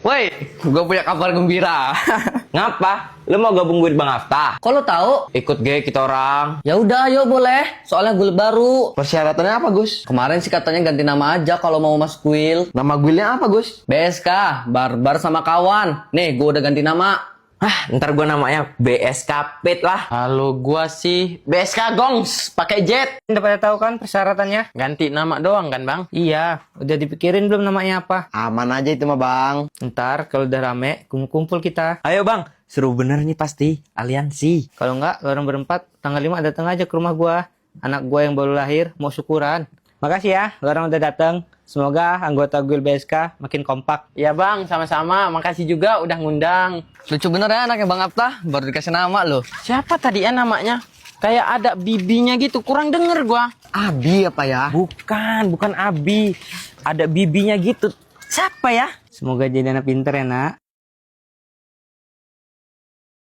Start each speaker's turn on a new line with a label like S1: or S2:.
S1: Woi, gue punya kabar gembira.
S2: Ngapa? Lu mau gabung with Bang Afta?
S1: Kok lo tahu?
S2: Ikut gue kita orang.
S1: Ya udah, ayo boleh. Soalnya guild baru.
S3: Persyaratannya apa, Gus?
S1: Kemarin sih katanya ganti nama aja kalau mau masuk guild.
S3: Nama guildnya apa, Gus?
S1: BSK, Barbar sama kawan. Nih, gue udah ganti nama.
S2: Ntar gua namanya BSK Pit lah.
S4: Halo, gua sih
S2: BSK Gongs, pakai jet.
S4: udah pada tahu kan persyaratannya? Ganti nama doang kan, Bang? Iya, udah dipikirin belum namanya apa?
S3: Aman aja itu mah, Bang.
S4: Ntar kalau udah rame, kumpul kita.
S2: Ayo Bang, seru bener nih pasti. Aliansi.
S4: Kalau enggak, orang berempat, tanggal 5 datang aja ke rumah gua. Anak gua yang baru lahir mau syukuran. Makasih ya, lo orang udah datang. Semoga anggota guild BSK makin kompak.
S5: Ya bang, sama-sama. Makasih juga udah ngundang.
S1: Lucu bener ya anaknya Bang Afta. Baru dikasih nama loh.
S5: Siapa tadi ya namanya? Kayak ada bibinya gitu. Kurang denger gua.
S3: Abi apa ya?
S2: Bukan Abi. Ada bibinya gitu. Siapa ya?
S4: Semoga jadi anak pinter ya, nak.